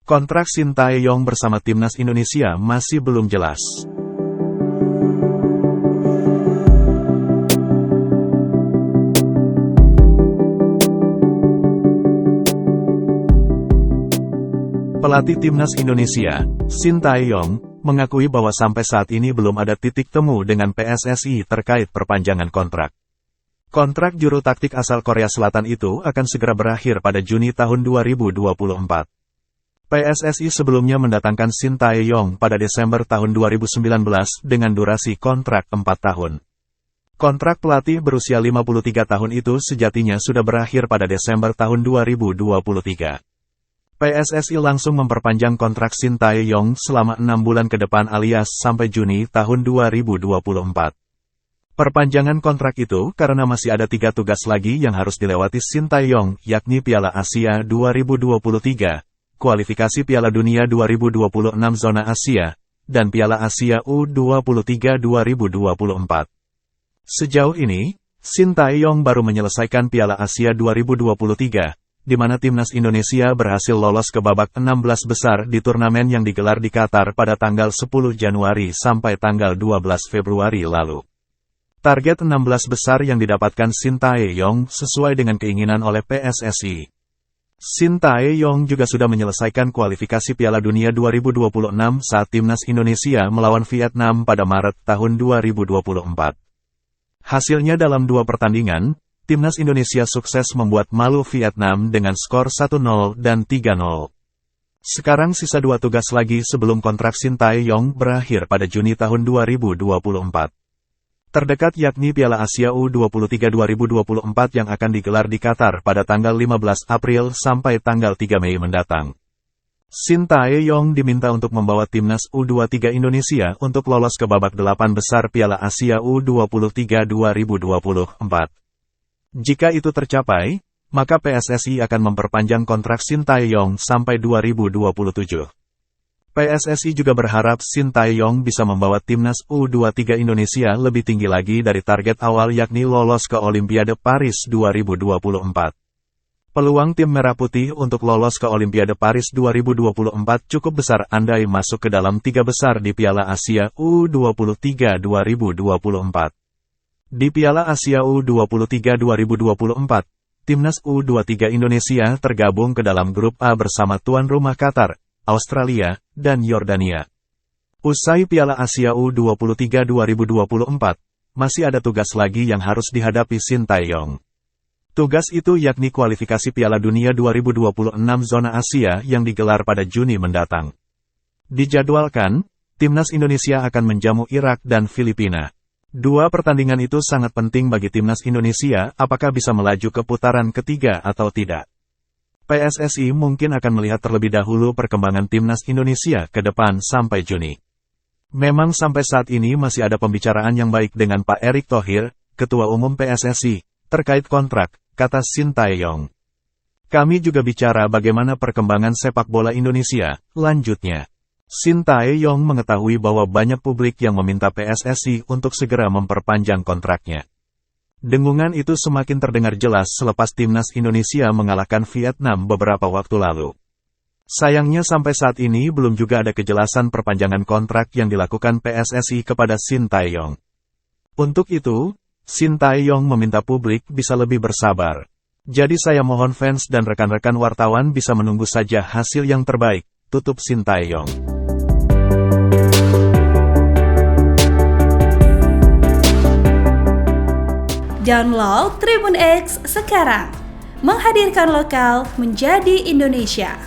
Kontrak Sintayong bersama Timnas Indonesia masih belum jelas. Pelatih Timnas Indonesia, Sintayong, mengakui bahwa sampai saat ini belum ada titik temu dengan PSSI terkait perpanjangan kontrak. Kontrak juru taktik asal Korea Selatan itu akan segera berakhir pada Juni tahun 2024. PSSI sebelumnya mendatangkan Sintayong pada Desember tahun 2019 dengan durasi kontrak 4 tahun. Kontrak pelatih berusia 53 tahun itu sejatinya sudah berakhir pada Desember tahun 2023. PSSI langsung memperpanjang kontrak Sintayong selama 6 bulan ke depan alias sampai Juni tahun 2024. Perpanjangan kontrak itu karena masih ada 3 tugas lagi yang harus dilewati Sintayong, yakni Piala Asia 2023, kualifikasi Piala Dunia 2026 zona Asia, dan Piala Asia U23 2024. Sejauh ini, Sintayong baru menyelesaikan Piala Asia 2023, di mana Timnas Indonesia berhasil lolos ke babak 16 besar di turnamen yang digelar di Qatar pada tanggal 10 Januari sampai tanggal 12 Februari lalu. Target 16 besar yang didapatkan Sintayong sesuai dengan keinginan oleh PSSI. Sintayong juga sudah menyelesaikan kualifikasi Piala Dunia 2026 saat Timnas Indonesia melawan Vietnam pada Maret tahun 2024. Hasilnya dalam 2 pertandingan, Timnas Indonesia sukses membuat malu Vietnam dengan skor 1-0 dan 3-0. Sekarang sisa 2 tugas lagi sebelum kontrak Sintayong berakhir pada Juni tahun 2024. Terdekat yakni Piala Asia U23 2024 yang akan digelar di Qatar pada tanggal 15 April sampai tanggal 3 Mei mendatang. Sintayong diminta untuk membawa Timnas U23 Indonesia untuk lolos ke babak 8 besar Piala Asia U23 2024. Jika itu tercapai, maka PSSI akan memperpanjang kontrak Sintayong sampai 2027. PSSI juga berharap Sintayong bisa membawa Timnas U23 Indonesia lebih tinggi lagi dari target awal yakni lolos ke Olimpiade Paris 2024. Peluang tim Merah Putih untuk lolos ke Olimpiade Paris 2024 cukup besar andai masuk ke dalam 3 besar di Piala Asia U23 2024. Di Piala Asia U23 2024, Timnas U23 Indonesia tergabung ke dalam grup A bersama tuan rumah Qatar, Australia, dan Yordania. Usai Piala Asia U23 2024, masih ada tugas lagi yang harus dihadapi Sintayong. Tugas itu yakni kualifikasi Piala Dunia 2026 zona Asia yang digelar pada Juni mendatang. Dijadwalkan, Timnas Indonesia akan menjamu Irak dan Filipina. 2 pertandingan itu sangat penting bagi Timnas Indonesia apakah bisa melaju ke putaran ketiga atau tidak. PSSI mungkin akan melihat terlebih dahulu perkembangan Timnas Indonesia ke depan sampai Juni. Memang sampai saat ini masih ada pembicaraan yang baik dengan Pak Erick Thohir, Ketua Umum PSSI, terkait kontrak, kata Sintayong. Kami juga bicara bagaimana perkembangan sepak bola Indonesia, lanjutnya. Sintayong mengetahui bahwa banyak publik yang meminta PSSI untuk segera memperpanjang kontraknya. Dengungan itu semakin terdengar jelas selepas Timnas Indonesia mengalahkan Vietnam beberapa waktu lalu. Sayangnya sampai saat ini belum juga ada kejelasan perpanjangan kontrak yang dilakukan PSSI kepada Sintayong. Untuk itu, Sintayong meminta publik bisa lebih bersabar. Jadi saya mohon fans dan rekan-rekan wartawan bisa menunggu saja hasil yang terbaik, tutup Sintayong. Download Tribun X sekarang, menghadirkan lokal menjadi Indonesia.